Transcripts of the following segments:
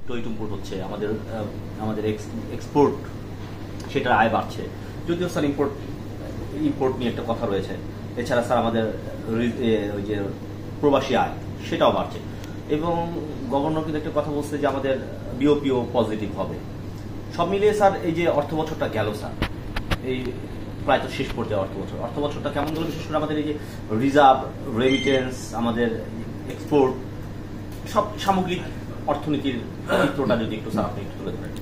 টইটুম্পুর হচ্ছে, আমাদের আমাদের এক্সপোর্ট সেটার আয় বাড়ছে, যদিও স্যার ইম্পোর্ট নিয়ে একটা কথা রয়েছে। এছাড়া স্যার আমাদের ওই যে প্রবাসী আয় সেটাও বাড়ছে, এবং গভর্নর কিন্তু একটা কথা বলছে যে আমাদের বিওপিও পজিটিভ হবে। সব মিলিয়ে স্যার এই যে অর্থ বছরটা গেল স্যার, এই প্রায় তো শেষ পর্যায়ে অর্থ বছরটা কেমন গেল, বিশেষ করে আমাদের এই যে রিজার্ভ, রেমিটেন্স, আমাদের এক্সপোর্ট, সব সামগ্রিক অর্থনীতির চিত্রটা যদি একটু স্যার আপনি একটু তুলে ধরেন।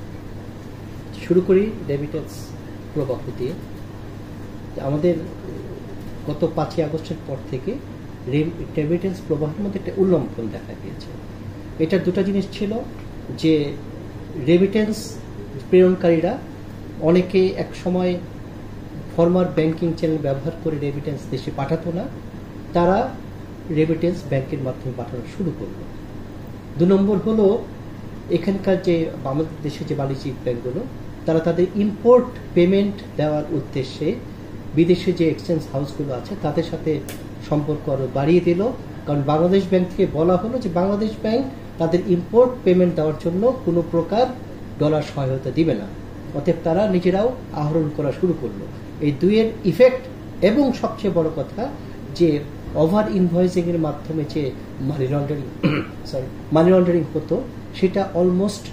শুরু করি রেমিটেন্স প্রবাহ দিয়ে। আমাদের গত 5ই আগস্টের পর থেকে রেমিটেন্স প্রবাহের মধ্যে একটা উল্লম্ফন দেখা গিয়েছে। এটার দুটো জিনিস ছিল যে রেমিটেন্স প্রেরণকারীরা অনেকে এক সময় ফরমার ব্যাংকিং চ্যানেল ব্যবহার করে রেমিটেন্স দেশে পাঠাতো না, তারা রেমিটেন্স ব্যাংকের মাধ্যমে পাঠানো শুরু করলো। 2 নম্বর হলো এখানকার যে আমাদের দেশে যে বাণিজ্যিক ব্যাংকগুলো, তারা তাদের ইম্পোর্ট পেমেন্ট দেওয়ার উদ্দেশ্যে বিদেশে যে এক্সচেঞ্জ হাউসগুলো আছে তাদের সাথে সম্পর্ক আরও বাড়িয়ে দিল। কারণ বাংলাদেশ ব্যাংক থেকে বলা হলো যে বাংলাদেশ ব্যাংক তাদের ইম্পোর্ট পেমেন্ট দেওয়ার জন্য কোনো প্রকার ডলার সহায়তা দিবে না, অতএব তারা নিজেরাও আহরণ করা শুরু করলো। এই দুইয়ের ইফেক্ট, এবং সবচেয়ে বড় কথা যে ওভার ইনভয়েসিং এর মাধ্যমে যে মানি লন্ডারিং হতো সেটা অলমোস্ট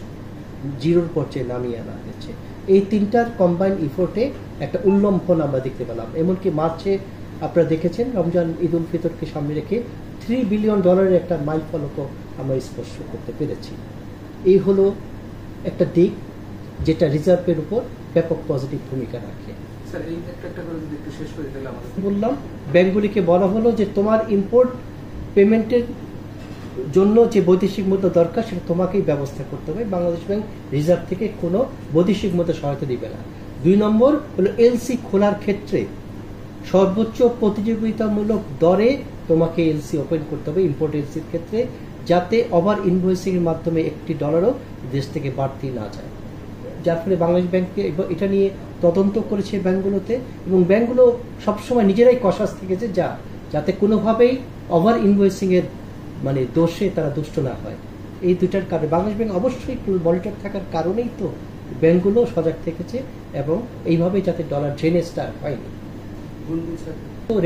জিরোর পর্যায়ে নামিয়ে আনা হয়েছে। এই তিনটার কম্বাইন্ড ইফোর্টে একটা উল্লম্ফন আমরা দেখতে পেলাম। এমনকি মার্চে আপনারা দেখেছেন রমজান ঈদ উল ফিতরকে সামনে রেখে $3 বিলিয়ন একটা মাইল ফলকও আমরা স্পর্শ করতে পেরেছি। এই হলো একটা দিক যেটা রিজার্ভের উপর ব্যাপক পজিটিভ ভূমিকা রাখে। বললাম ব্যাংকগুলিকে বলা হলো যে তোমার ইম্পোর্ট পেমেন্টের জন্য যে বৈদেশিক মুদ্রা দরকার সেটা তোমাকেই ব্যবস্থা করতে হবে, বাংলাদেশ ব্যাংক রিজার্ভ থেকে কোনো বৈদেশিক মুদ্রা সহায়তা দিবে না। 2 নম্বর হলো এলসি খোলার ক্ষেত্রে সর্বোচ্চ প্রতিযোগিতামূলক দরে তোমাকে এলসি ওপেন করতে হবে ইম্পোর্ট এলসির ক্ষেত্রে, যাতে ওভার ইনভয়েসিং এর মাধ্যমে $1 দেশ থেকে বাড়তি না যায়। যার ফলে বাংলাদেশ ব্যাংককে এটা নিয়ে তদন্ত করেছে ব্যাংকগুলোতে, এবং ব্যাংকগুলো সবসময় নিজেরাই কশাস থেকেছে যাতে কোনোভাবেই ওভার ইনভয়েসিং এর মানে দোষে তারা দুষ্ট না হয়। এই দুটার কারণে বাংলাদেশ ব্যাংক অবশ্যই মনিটর থাকার কারণেই তো ব্যাংকগুলো সজাগ থেকেছে, এবং এইভাবে যাতে ডলার ড্রেনেজটা হয়নি।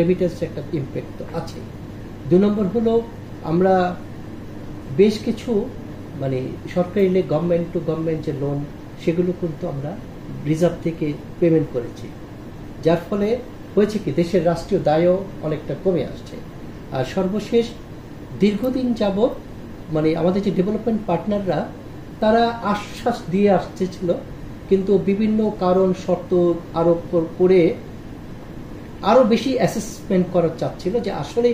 রেমিটেন্স একটা ইম্প্যাক্ট তো আছে। 2 নম্বর হলো আমরা বেশ কিছু মানে সরকারি গভর্নমেন্ট টু গভর্নমেন্ট যে লোন সেগুলো কিন্তু আমরা রিজার্ভ থেকে পেমেন্ট করেছি, যার ফলে হয়েছে কি দেশের রাষ্ট্রীয় দায়ও অনেকটা কমে আসছে। আর সর্বশেষ দীর্ঘদিন যাবৎ মানে আমাদের যে ডেভেলপমেন্ট পার্টনাররা তারা আশ্বাস দিয়ে আসতেছিল, কিন্তু বিভিন্ন কারণ শর্ত আরোপ করে আরো বেশি অ্যাসেসমেন্ট করার চাচ্ছিল যে আসলে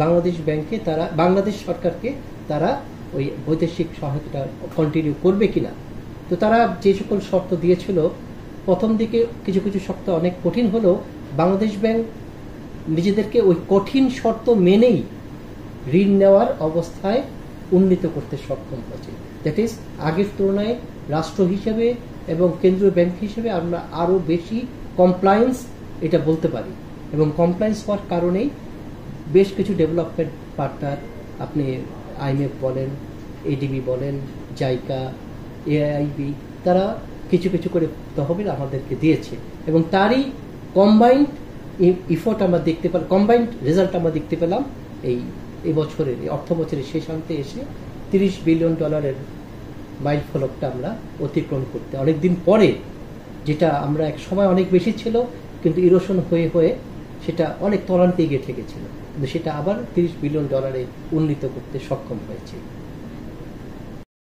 বাংলাদেশ ব্যাংকে তারা বাংলাদেশ সরকারকে তারা ওই বৈদেশিক সহায়তা কন্টিনিউ করবে কিনা। তো তারা যে সকল শর্ত দিয়েছিল প্রথম দিকে কিছু কিছু শর্ত অনেক কঠিন হলেও বাংলাদেশ ব্যাংক নিজেদেরকে ওই কঠিন শর্ত মেনেই ঋণ নেওয়ার অবস্থায় উন্নীত করতে সক্ষম হয়েছে। দ্যাট ইজ আগের তুলনায় রাষ্ট্র হিসেবে এবং কেন্দ্রীয় ব্যাংক হিসেবে আমরা আরো বেশি কমপ্লায়েন্স এটা বলতে পারি, এবং কমপ্লায়েন্স হওয়ার কারণেই বেশ কিছু ডেভেলপমেন্ট পার্টনার আপনি আইএমএফ বলেন, এডিবি বলেন, জাইকা, এআইবি তারা কিছু কিছু করে তহবিল আমাদেরকে দিয়েছে, এবং তারই কম্বাইন্ড ইফোর্ট আমরা দেখতে পেলাম, কম্বাইন্ড রেজাল্ট আমরা দেখতে পেলাম এই বছরের অর্থ বছরের শেষান্তে এসে $30 বিলিয়ন মাইল ফলকটা আমরা অতিক্রম করতে অনেকদিন পরে, যেটা আমরা এক সময় অনেক বেশি ছিল কিন্তু ইরোশন হয়ে হয়ে সেটা অনেক তলান্তে গিয়ে ঠেকেছিল, কিন্তু সেটা আবার $30 বিলিয়ন উন্নীত করতে সক্ষম হয়েছে।